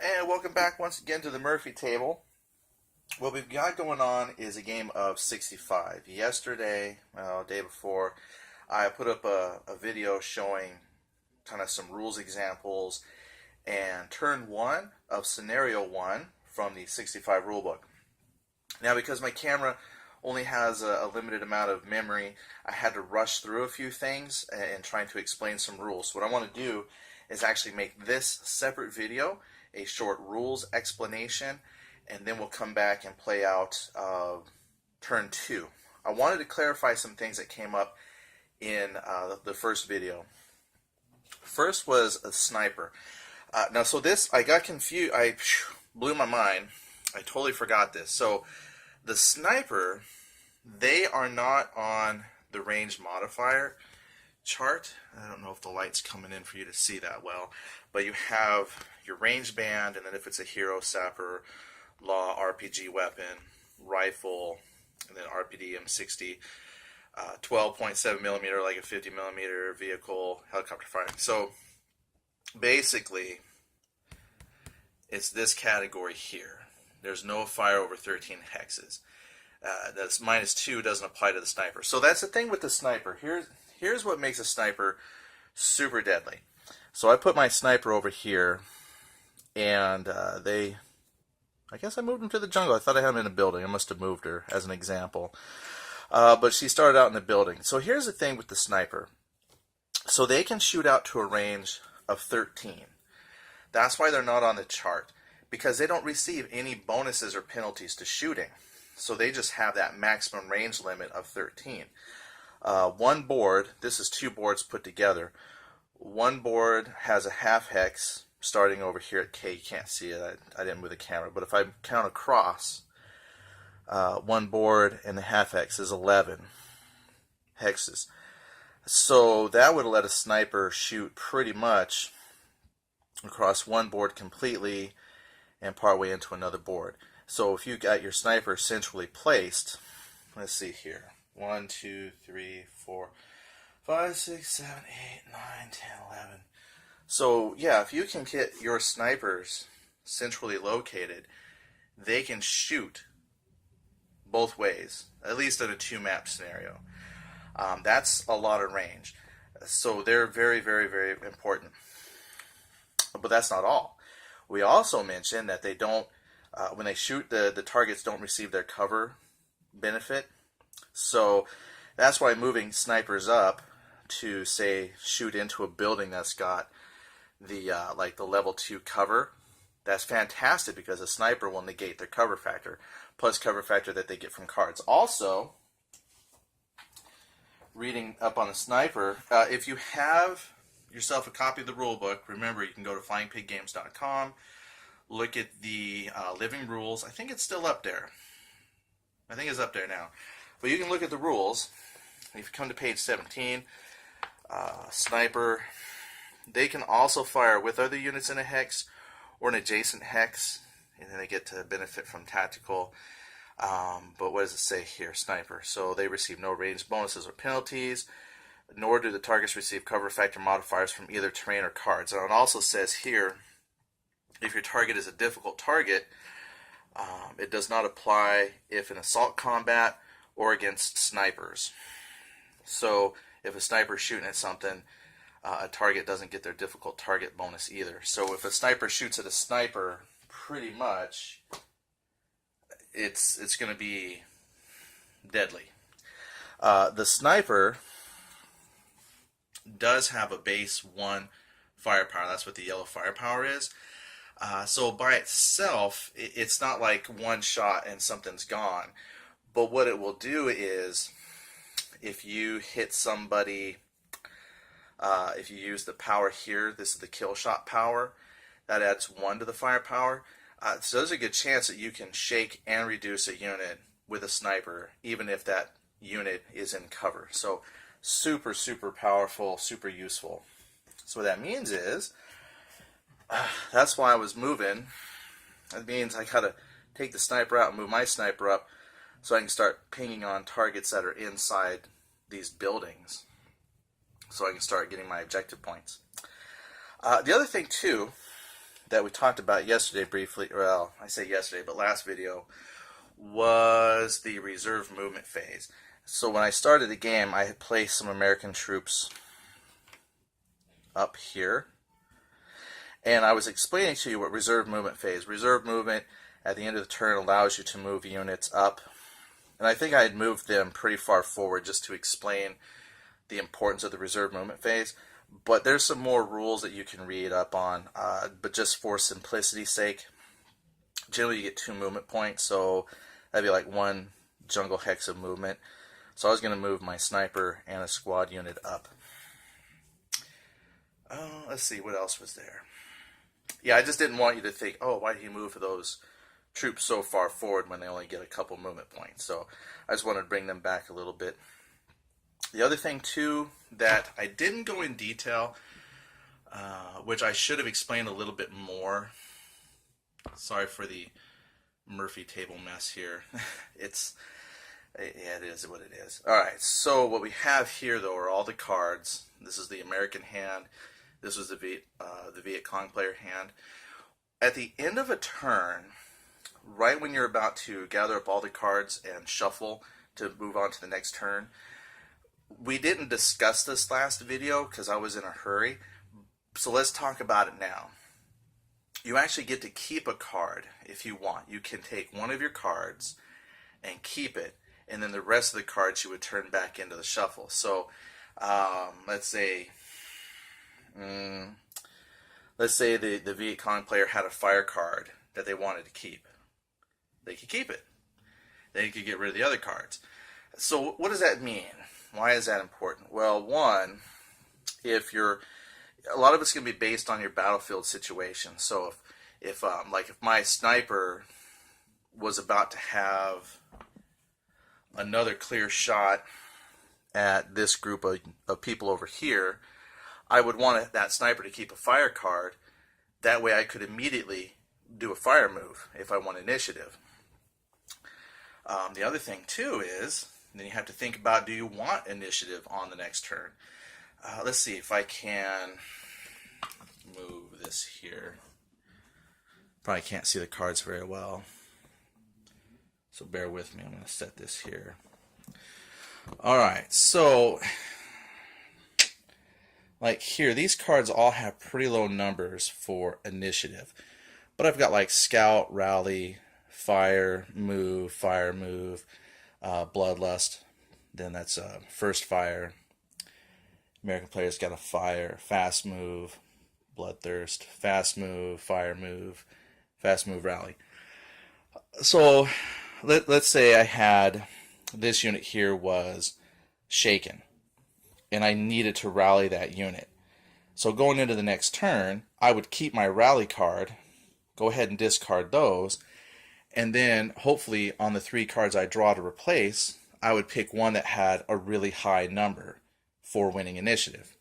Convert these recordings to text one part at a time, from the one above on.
And welcome back once again to the Murphy table. What we've got going on is a game of 65. Yesterday, day before, I put up a video showing kind of some rules examples and turn 1 of scenario 1 from the 65 rulebook. Now, because my camera only has a limited amount of memory, I had to rush through a few things and trying to explain some rules. So what I want to do is actually make this separate video, a short rules explanation, and then we'll come back and play out turn 2. I wanted to clarify some things that came up in the first video. First was a sniper. Now, so this, I got confused. I blew my mind. I totally forgot this. So the sniper, they are not on the range modifier chart. I don't know if the light's coming in for you to see that well, but you have your range band, and then if it's a hero, sapper, law, RPG weapon, rifle, and then RPD M60, 12.7 millimeter, like a 50 millimeter vehicle, helicopter firing. So basically, it's this category here. There's no fire over 13 hexes. That's -2 doesn't apply to the sniper. So that's the thing with the sniper. Here's what makes a sniper super deadly. So I put my sniper over here, and I guess I moved him to the jungle. I thought I had him in a building. I must have moved her as an example. But she started out in the building. So here's the thing with the sniper. So they can shoot out to a range of 13. That's why they're not on the chart, because they don't receive any bonuses or penalties to shooting. So they just have that maximum range limit of 13. One board, this is 2 boards put together. One board has a half hex starting over here at K. You can't see it. I didn't move the camera. But if I count across, one board and the half hex is 11 hexes. So that would let a sniper shoot pretty much across one board completely and partway into another board. So if you got your sniper centrally placed, let's see here. 1, 2, 3, 4, 5, 6, 7, 8, 9, 10, 11. So yeah, if you can get your snipers centrally located, they can shoot both ways, at least in a 2-map scenario. That's a lot of range. So they're very, very, very important. But that's not all. We also mentioned that they don't, when they shoot, the targets don't receive their cover benefit. So that's why moving snipers up to, say, shoot into a building that's got the like the level 2 cover, that's fantastic, because a sniper will negate their cover factor, plus cover factor that they get from cards. Also, reading up on the sniper, if you have yourself a copy of the rule book, remember you can go to flyingpiggames.com, look at the living rules. I think it's still up there. I think it's up there now. But you can look at the rules. If you come to page 17, sniper, they can also fire with other units in a hex or an adjacent hex, and then they get to benefit from tactical. But what does it say here? Sniper. So they receive no range bonuses or penalties, nor do the targets receive cover factor modifiers from either terrain or cards. And it also says here, if your target is a difficult target, it does not apply if in assault combat or against snipers. So if a sniper is shooting at something, a target doesn't get their difficult target bonus either. So if a sniper shoots at a sniper, pretty much it's going to be deadly. The sniper does have a base 1 firepower. That's what the yellow firepower is. So by itself, it's not like one shot and something's gone. But what it will do is, if you hit somebody, if you use the power here, this is the kill shot power, that adds 1 to the firepower. So there's a good chance that you can shake and reduce a unit with a sniper, even if that unit is in cover. So super, super powerful, super useful. So what that means is, that's why I was moving. That means I gotta take the sniper out and move my sniper up so I can start pinging on targets that are inside these buildings, so I can start getting my objective points. The other thing too that we talked about yesterday briefly, well, I say yesterday, but last video, was the reserve movement phase. So when I started the game, I had placed some American troops up here, and I was explaining to you what reserve movement phase. Reserve movement at the end of the turn allows you to move units up, and I think I had moved them pretty far forward just to explain the importance of the reserve movement phase. But there's some more rules that you can read up on, but just for simplicity's sake, generally you get 2 movement points, so that'd be like 1 jungle hex of movement. So I was going to move my sniper and a squad unit up. Let's see, what else was there? Yeah, I just didn't want you to think, oh, why did he move those troops so far forward when they only get a couple movement points? So I just wanted to bring them back a little bit. The other thing, too, that I didn't go in detail, which I should have explained a little bit more. Sorry for the Murphy table mess here. Yeah, it is what it is. Alright, so what we have here, though, are all the cards. This is the American hand. This was the Viet Cong player hand. At the end of a turn, right when you're about to gather up all the cards and shuffle to move on to the next turn, we didn't discuss this last video because I was in a hurry, so let's talk about it now. You actually get to keep a card if you want. You can take one of your cards and keep it, and then the rest of the cards you would turn back into the shuffle. So let's say the Viet Cong player had a fire card that they wanted to keep. They could keep it. They could get rid of the other cards. So what does that mean? Why is that important? Well, one, a lot of it's going to be based on your battlefield situation. So if my sniper was about to have another clear shot at this group of people over here, I would want that sniper to keep a fire card. That way I could immediately do a fire move if I want initiative. The other thing, too, is then you have to think about, do you want initiative on the next turn? Let's see if I can move this here. Probably can't see the cards very well, so bear with me. I'm going to set this here. Alright, so like here, these cards all have pretty low numbers for initiative. But I've got like Scout, Rally, Fire, Move, Bloodlust. Then that's First Fire. American players got a Fire, Fast Move, Bloodthirst, Fast Move, Fire Move, Fast Move, Rally. So let's say I had this unit here was shaken, and I needed to rally that unit. So going into the next turn, I would keep my rally card, go ahead and discard those, and then hopefully on the 3 cards I draw to replace, I would pick one that had a really high number for winning initiative.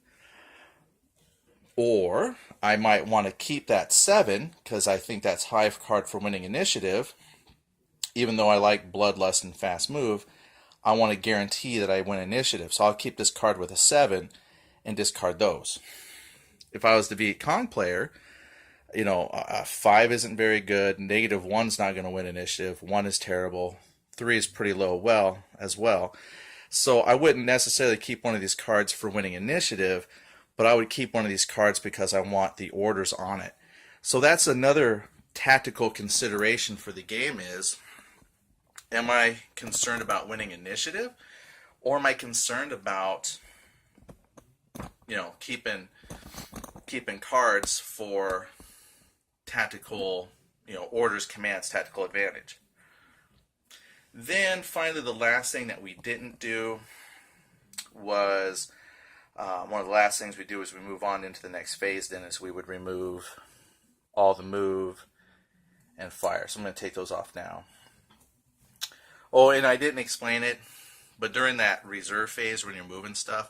Or I might want to keep that 7 because I think that's high card for winning initiative. Even though I like Bloodlust and Fast Move, I want to guarantee that I win initiative. So I'll keep this card with a 7 and discard those. If I was the Viet Cong player, 5 isn't very good. -1's not going to win initiative. 1 is terrible. 3 is pretty low as well. So I wouldn't necessarily keep one of these cards for winning initiative, but I would keep one of these cards because I want the orders on it. So that's another tactical consideration for the game is, am I concerned about winning initiative, or am I concerned about, keeping cards for tactical, orders, commands, tactical advantage? Then finally, the last thing that we didn't do was one of the last things we do as we move on into the next phase. Then is we would remove all the move and fire. So I'm going to take those off now. Oh, and I didn't explain it, but during that reserve phase when you're moving stuff,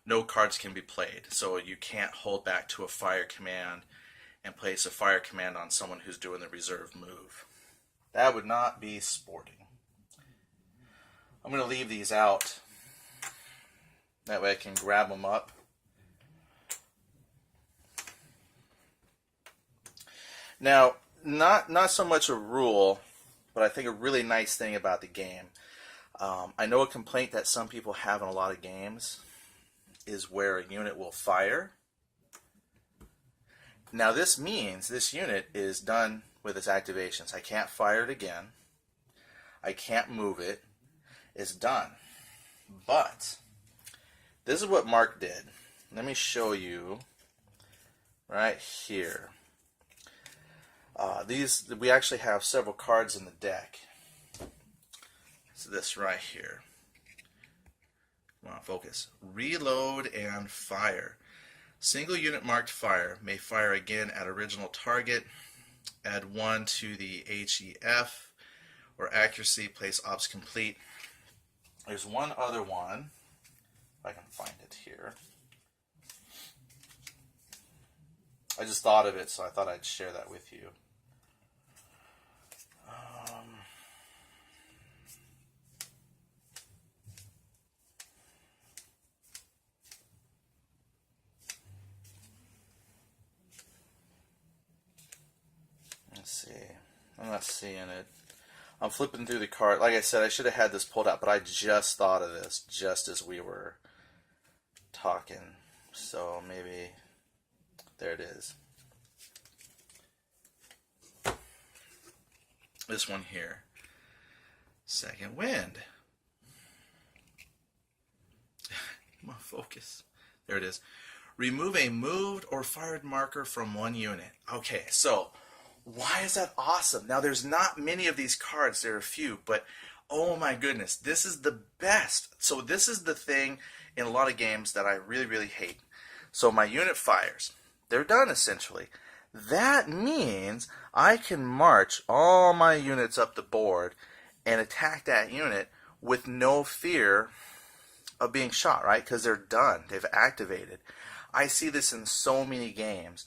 no cards can be played. So you can't hold back to a fire command and place a fire command on someone who's doing the reserve move. That would not be sporting. I'm going to leave these out. That way I can grab them up. Now, not so much a rule, but I think a really nice thing about the game. I know a complaint that some people have in a lot of games is where a unit will fire. Now this means this unit is done with its activations. I can't fire it again. I can't move it. It's done. But this is what Mark did. Let me show you right here. We actually have several cards in the deck. It's this right here. Come on, focus. Reload and fire. Single unit marked fire may fire again at original target. Add 1 to the HEF or accuracy. Place ops complete. There's one other one. If I can find it here. I just thought of it, so I thought I'd share that with you. Let's see. I'm not seeing it. I'm flipping through the card. Like I said, I should have had this pulled out, but I just thought of this just as we were talking. So maybe there it is. This one here. Second wind. Come on, focus. There it is. Remove a moved or fired marker from one unit. Okay, so why is that awesome? Now, there's not many of these cards. There are a few, but oh my goodness, this is the best. So this is the thing in a lot of games that I really, really hate. So my unit fires. They're done, essentially. That means I can march all my units up the board and attack that unit with no fear of being shot, right? Because they're done. They've activated. I see this in so many games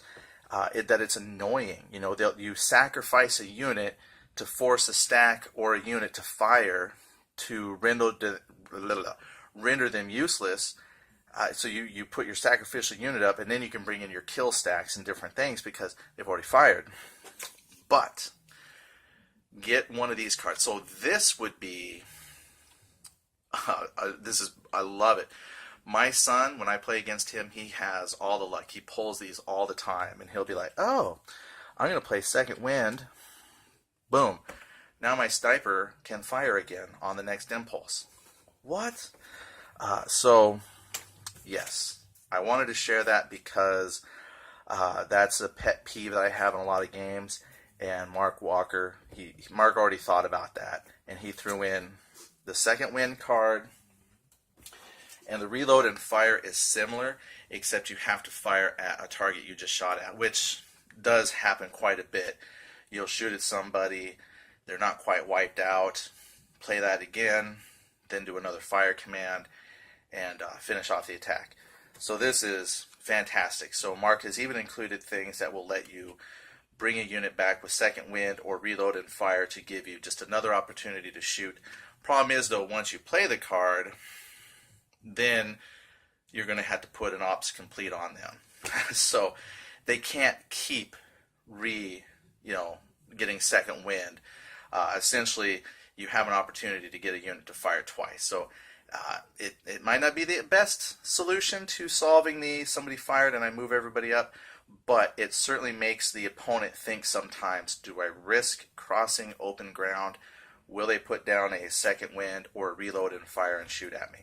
that it's annoying. You know, you sacrifice a unit to force a stack or a unit to fire to render them useless. So you put your sacrificial unit up, and then you can bring in your kill stacks and different things because they've already fired. But get one of these cards. So this would be I love it. My son, when I play against him, he has all the luck. He pulls these all the time, and he'll be like, "Oh, I'm going to play second wind." Boom. Now my sniper can fire again on the next impulse. What? So, yes, I wanted to share that because that's a pet peeve that I have in a lot of games. And Mark Walker, Mark already thought about that, and he threw in the second wind card. And the reload and fire is similar, except you have to fire at a target you just shot at, which does happen quite a bit. You'll shoot at somebody, they're not quite wiped out, play that again, then do another fire command, and finish off the attack. So this is fantastic. So Mark has even included things that will let you bring a unit back with second wind or reload and fire to give you just another opportunity to shoot. Problem is, though, once you play the card, then you're going to have to put an ops complete on them. So they can't keep getting second wind. Essentially, you have an opportunity to get a unit to fire twice. So it might not be the best solution to solving somebody fired and I move everybody up, but it certainly makes the opponent think sometimes, do I risk crossing open ground? Will they put down a second wind or reload and fire and shoot at me?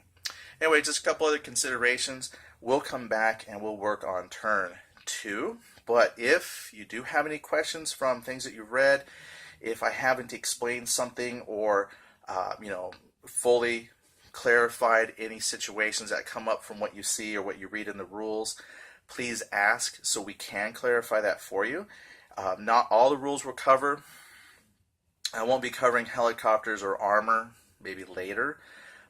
Anyway, just a couple other considerations. We'll come back and we'll work on turn 2. But if you do have any questions from things that you've read, if I haven't explained something or fully clarified any situations that come up from what you see or what you read in the rules, please ask so we can clarify that for you. Not all the rules will cover. I won't be covering helicopters or armor, maybe later.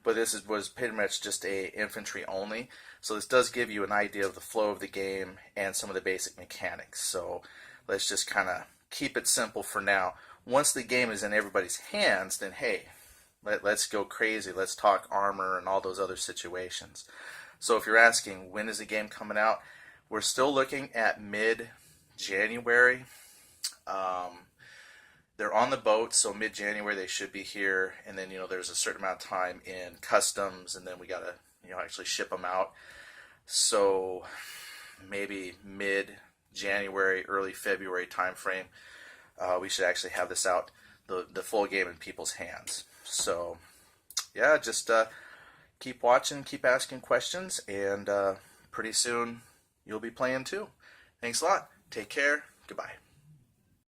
But this was pretty much just a infantry only. So this does give you an idea of the flow of the game and some of the basic mechanics. So let's just kind of keep it simple for now. Once the game is in everybody's hands, then hey, let's go crazy. Let's talk armor and all those other situations. So if you're asking, when is the game coming out? We're still looking at mid-January. They're on the boat, so mid-January they should be here, and then there's a certain amount of time in customs, and then we gotta actually ship them out. So maybe mid-January, early February timeframe, we should actually have this out, the full game in people's hands. So yeah, just keep watching, keep asking questions, and pretty soon you'll be playing too. Thanks a lot. Take care. Goodbye.